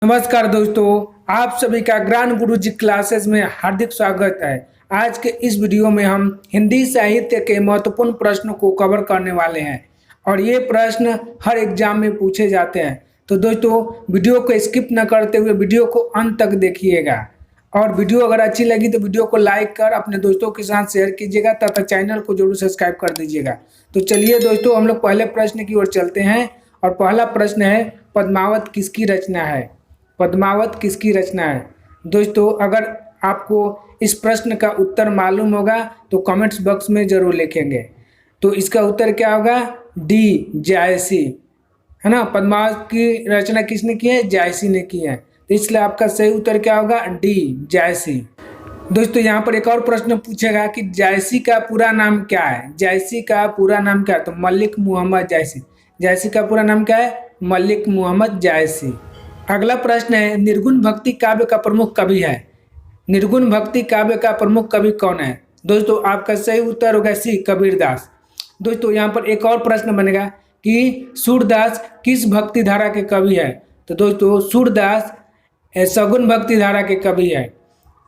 नमस्कार दोस्तों, आप सभी का ज्ञान गुरु जी क्लासेस में हार्दिक स्वागत है। आज के इस वीडियो में हम हिंदी साहित्य के महत्वपूर्ण प्रश्नों को कवर करने वाले हैं और ये प्रश्न हर एग्जाम में पूछे जाते हैं। तो दोस्तों, वीडियो को स्किप न करते हुए वीडियो को अंत तक देखिएगा और वीडियो अगर अच्छी लगी तो वीडियो को लाइक कर अपने दोस्तों के साथ शेयर कीजिएगा तथा चैनल को जरूर सब्सक्राइब कर दीजिएगा। तो चलिए दोस्तों, हम लोग पहले प्रश्न की ओर चलते हैं और पहला प्रश्न है, पद्मावत किसकी रचना है? पद्मावत किसकी रचना है? दोस्तों, अगर आपको इस प्रश्न का उत्तर मालूम होगा तो कमेंट्स बॉक्स में जरूर लिखेंगे। तो इसका उत्तर क्या होगा? डी, जायसी, है ना। पद्मावत की रचना किसने की है? जायसी ने की है। तो इसलिए आपका सही उत्तर क्या होगा? डी, जायसी। दोस्तों, यहाँ पर एक और प्रश्न पूछेगा कि जायसी का पूरा नाम क्या है? जायसी का पूरा नाम क्या है? तो मलिक मोहम्मद जायसी। जायसी का पूरा नाम क्या है? मलिक मोहम्मद जायसी। अगला प्रश्न है, निर्गुण भक्ति काव्य का प्रमुख कवि है? निर्गुण भक्ति काव्य का प्रमुख कवि कौन है? दोस्तों, आपका सही उत्तर होगा सी, कबीरदास। दोस्तों, यहाँ पर एक और प्रश्न बनेगा कि सूरदास किस भक्ति धारा के कवि है? तो दोस्तों, सूरदास सगुन भक्ति धारा के कवि है।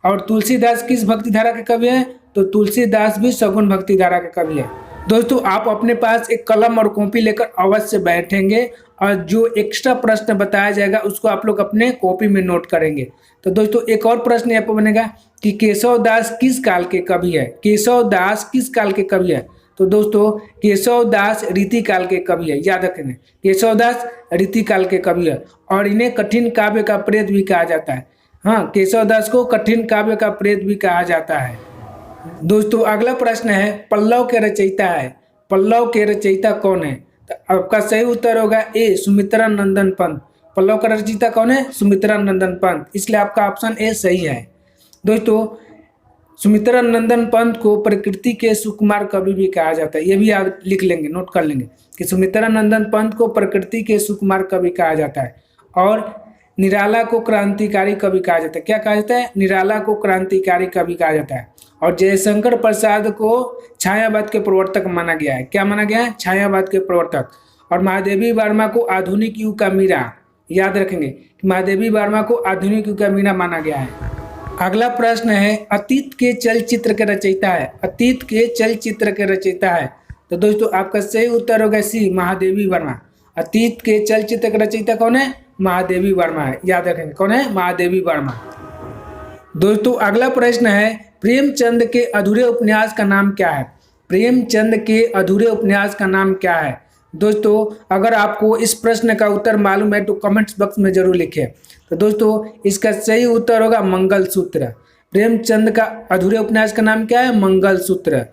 और तुलसीदास किस भक्ति धारा के कवि है? तो तुलसीदास भी सगुन भक्ति धारा के कवि है। दोस्तों, आप अपने पास एक कलम और कॉपी लेकर अवश्य बैठेंगे और जो एक्स्ट्रा प्रश्न बताया जाएगा उसको आप लोग अपने कॉपी में नोट करेंगे। तो दोस्तों, एक और प्रश्न यहाँ पर बनेगा कि केशव दास किस काल के कवि है? केशव दास किस काल के कवि है? तो दोस्तों, केशव दास रीति काल के कवि है। याद रखेंगे, केशव दास रीति काल के कवि है और इन्हें कठिन काव्य का प्रेत भी कहा जाता है। हाँ, केशव दास को कठिन काव्य का प्रेत भी कहा जाता है। दोस्तों, अगला प्रश्न है, पल्लव के रचयिता है? पल्लव के रचयिता कौन है? तो आपका सही उत्तर होगा ए, सुमित्रा नंदन पंत। पल्लव का रचयिता कौन है? सुमित्रा नंदन पंत। इसलिए आपका ऑप्शन ए सही है। दोस्तों, सुमित्रा नंदन पंत को प्रकृति के सुकुमार कवि भी कहा जाता है। ये भी आप लिख लेंगे, नोट कर लेंगे कि सुमित्रा नंदन पंत को प्रकृति के सुकुमार कवि कहा जाता है। और निराला को क्रांतिकारी कवि कहा जाता है। क्या कहा जाता है? निराला को क्रांतिकारी कवि कहा जाता है। और जयशंकर प्रसाद को छायावाद के प्रवर्तक माना गया है। क्या माना गया है? छायावाद के प्रवर्तक। और महादेवी वर्मा को आधुनिक युग का मीरा। याद रखेंगे कि महादेवी वर्मा को आधुनिक युग का मीरा माना गया है। अगला प्रश्न है, अतीत के चलचित्र के रचयिता है? अतीत के चलचित्र के रचयिता है? तो दोस्तों, आपका सही उत्तर होगा सी, महादेवी वर्मा। अतीत के चलचित्र के रचयिता कौन है? महादेवी वर्मा है। याद रखेंगे, कौन है? महादेवी वर्मा। दोस्तों, अगला प्रश्न है, प्रेमचंद के अधूरे उपन्यास का नाम क्या है? प्रेमचंद के अधूरे उपन्यास का नाम क्या है? दोस्तों, अगर आपको इस प्रश्न का उत्तर मालूम है तो कमेंट्स बॉक्स में जरूर लिखें। तो दोस्तों, इसका सही उत्तर होगा मंगलसूत्र। प्रेमचंद का अधूरे उपन्यास का नाम क्या है? मंगलसूत्र।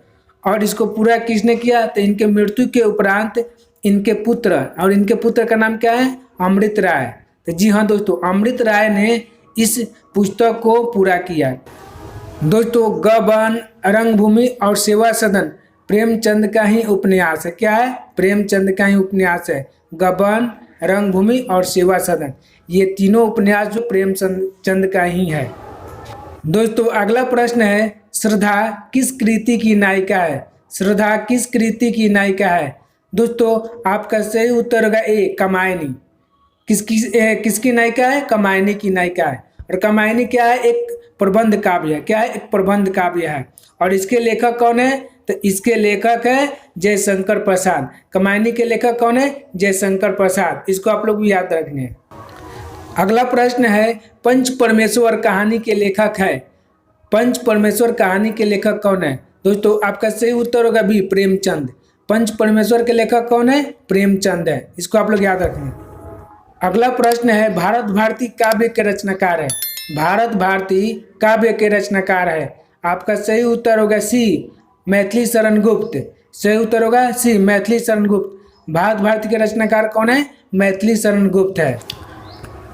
और इसको पूरा किसने किया? तो इनके मृत्यु के उपरांत इनके पुत्र, और इनके पुत्र का नाम क्या है? अमृत राय। तो जी हाँ दोस्तों, अमृत राय ने इस पुस्तक को पूरा किया। दोस्तों, गबन, रंगभूमि और सेवा सदन प्रेमचंद का ही उपन्यास है। क्या है? प्रेमचंद का ही उपन्यास है। गबन, रंगभूमि और सेवा सदन, ये तीनों उपन्यास जो प्रेमचंद का ही है। दोस्तों, अगला प्रश्न है, श्रद्धा किस कृति की नायिका है? श्रद्धा किस कृति की नायिका है? दोस्तों, आपका सही उत्तर होगा ए, कामायनी। किसकी नायिका है? कामायनी की नायिका है। और कामायनी क्या है? एक प्रबंध काव्य है। क्या है? एक प्रबंध काव्य है। और इसके लेखक कौन है? तो इसके लेखक है जयशंकर प्रसाद। कामायनी के लेखक कौन है? जयशंकर प्रसाद। इसको आप लोग भी याद रखेंगे। अगला प्रश्न है, पंच परमेश्वर कहानी के लेखक है? पंच परमेश्वर कहानी के लेखक कौन है? दोस्तों, आपका सही उत्तर होगा बी, प्रेमचंद। पंच परमेश्वर के लेखक कौन है? प्रेमचंद है। इसको आप लोग याद रखेंगे। अगला प्रश्न है, भारत भारती काव्य के रचनाकार है? भारत भारती काव्य के रचनाकार है? आपका सही उत्तर होगा सी, मैथिली शरण गुप्त। सही उत्तर होगा सी, मैथिली शरण गुप्त। भारत भारती के रचनाकार कौन है? मैथिली शरण गुप्त है।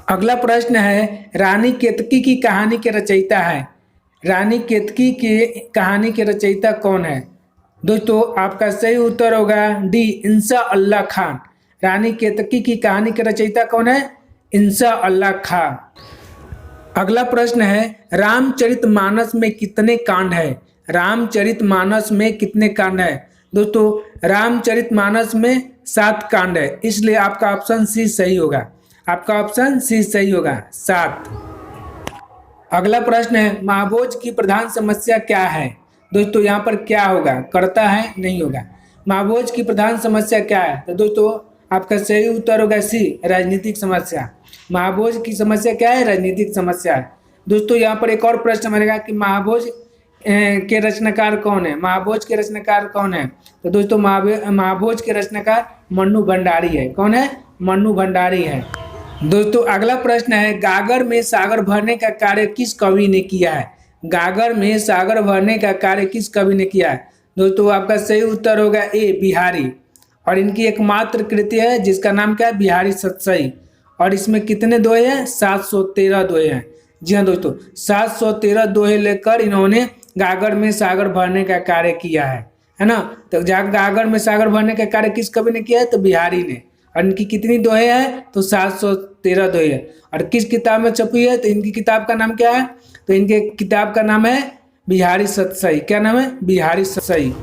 अगला प्रश्न है, रानी केतकी की कहानी के रचयिता है? रानी केतकी की कहानी के रचयिता कौन है? दोस्तों, आपका सही उत्तर होगा डी, इंसा अल्लाह खान। रानी केतकी की कहानी के रचयिता कौन है? इंसा अल्लाह खान। अगला प्रश्न है, रामचरितमानस में कितने कांड है? रामचरितमानस में कितने कांड है? दोस्तों, रामचरितमानस में 7 कांड है। इसलिए आपका ऑप्शन सी सही होगा। आपका ऑप्शन सी सही होगा 7। अगला प्रश्न है महाभोज की प्रधान समस्या क्या है। दोस्तों यहाँ पर क्या होगा, करता है नहीं होगा। महाभोज की प्रधान समस्या क्या है, तो दोस्तों आपका सही उत्तर होगा सी राजनीतिक समस्या। महाभोज की समस्या क्या है, राजनीतिक समस्या है। दोस्तों यहाँ पर एक और प्रश्न बनेगा कि महाभोज के रचनाकार कौन है। महाभोज के रचनाकार कौन है, तो दोस्तों महाभोज के रचनाकार मन्नू भंडारी है। कौन है, मन्नू भंडारी है। दोस्तों अगला प्रश्न है गागर में सागर भरने का कार्य किस कवि ने किया है। गागर में सागर भरने का कार्य किस कवि ने किया है। दोस्तों आपका सही उत्तर होगा ए बिहारी। और इनकी एकमात्र कृति है जिसका नाम क्या है, बिहारी सतसई। और इसमें कितने दोहे हैं, 713 दोहे हैं। जी हाँ दोस्तों, 713 दोहे लेकर इन्होंने गागर में सागर भरने का कार्य किया है ना। तो गागर में सागर भरने का कार्य किस कवि ने किया है, तो बिहारी ने। और इनकी कितनी दोहे हैं, तो 713 दोहे है। और किस किताब में छपी है, तो इनकी किताब का नाम क्या है, तो इनके किताब का नाम है बिहारी सतसई। क्या नाम है, बिहारी सतसई।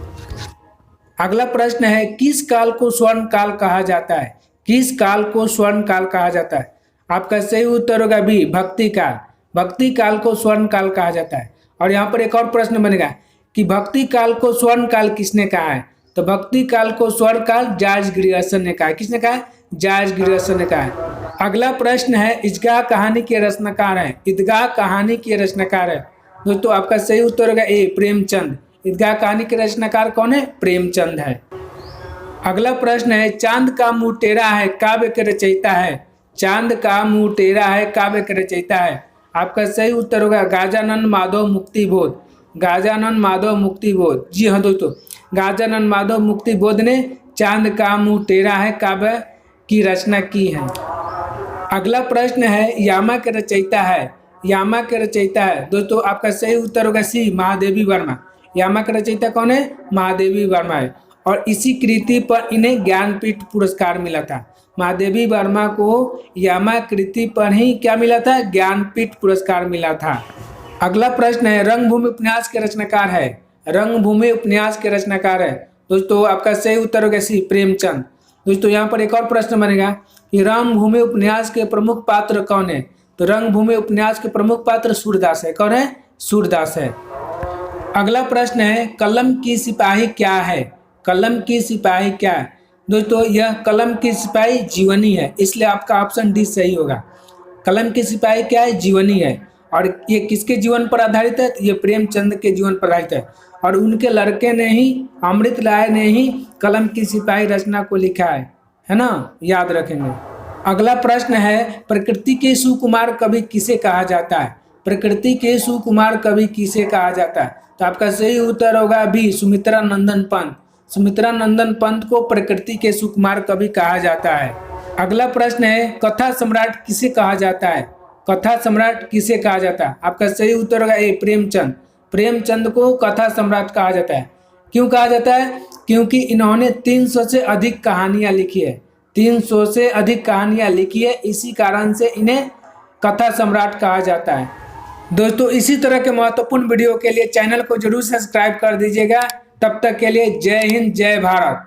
अगला प्रश्न है किस काल को स्वर्ण काल कहा जाता है। किस काल को स्वर्ण काल कहा जाता है। आपका सही उत्तर होगा बी भक्ति काल। भक्ति काल को स्वर्ण काल कहा जाता है। और यहाँ पर एक और प्रश्न बनेगा कि भक्ति काल को स्वर्ण काल किसने कहा है, तो भक्ति काल को स्वर्ण काल जॉर्ज ग्रियर्सन ने कहा है। किसने कहा है, जॉर्ज ग्रियर्सन ने कहा है। अगला प्रश्न है ईदगाह कहानी के रचनाकार है। ईदगाह कहानी के रचनाकार है। दोस्तों आपका सही उत्तर होगा ए प्रेमचंद। ईदगाह कहानी के रचनाकार कौन है, प्रेमचंद है। अगला प्रश्न है चांद का मुंह टेढ़ा है काव्य के रचयिता है। चांद का मुंह टेढ़ा है काव्य के रचयिता है। आपका सही उत्तर होगा गाजानन माधव मुक्तिबोध। गाजानन माधव मुक्तिबोध। जी हाँ दोस्तों, गाजानन माधव मुक्तिबोध ने चांद का मुंह टेढ़ा है काव्य की रचना की है। अगला प्रश्न है यामा के रचयिता है। यामा के रचयिता है। दोस्तों आपका सही उत्तर होगा सी महादेवी वर्मा। यामा के रचयिता कौन है, महादेवी वर्मा है। और इसी कृति पर इन्हें ज्ञानपीठ पुरस्कार मिला था। महादेवी वर्मा को यामा कृति पर ही क्या मिला था, ज्ञानपीठ पुरस्कार मिला था। अगला प्रश्न है रंगभूमि उपन्यास के रचनाकार है। रंगभूमि उपन्यास के रचनाकार है। दोस्तों आपका सही उत्तर होगा सी प्रेमचंद। दोस्तों यहाँ पर एक और प्रश्न बनेगा कि रंगभूमि उपन्यास के प्रमुख पात्र कौन है, तो रंगभूमि उपन्यास के प्रमुख पात्र सूरदास है। कौन है, सूरदास है। अगला प्रश्न है कलम की सिपाही क्या है। कलम की सिपाही क्या है। दोस्तों यह कलम की सिपाही जीवनी है, इसलिए आपका ऑप्शन डी सही होगा। कलम की सिपाही क्या है, जीवनी है। और ये किसके जीवन पर आधारित है, ये प्रेमचंद के जीवन पर आधारित है। और उनके लड़के ने ही, अमृत राय ने ही कलम की सिपाही रचना को लिखा है ना, याद रखेंगे। अगला प्रश्न है प्रकृति के सुकुमार कवि किसे कहा जाता है। प्रकृति के सुकुमार कवि किसे कहा जाता है, तो आपका सही उत्तर होगा बी सुमित्रा नंदन पंत। सुमित्रा नंदन पंत को प्रकृति के सुकुमार कवि कहा जाता है। अगला प्रश्न है कथा सम्राट किसे कहा जाता है। कथा सम्राट किसे कहा जाता है। आपका सही उत्तर होगा ए प्रेमचंद। प्रेमचंद को कथा सम्राट कहा जाता है। क्यों कहा जाता है, क्योंकि इन्होंने 300 से अधिक कहानियां लिखी है। 300 से अधिक कहानियां लिखी है, इसी कारण से इन्हें कथा सम्राट कहा जाता है। दोस्तों इसी तरह के महत्वपूर्ण वीडियो के लिए चैनल को जरूर सब्सक्राइब कर दीजिएगा। तब तक के लिए जय हिंद, जय भारत।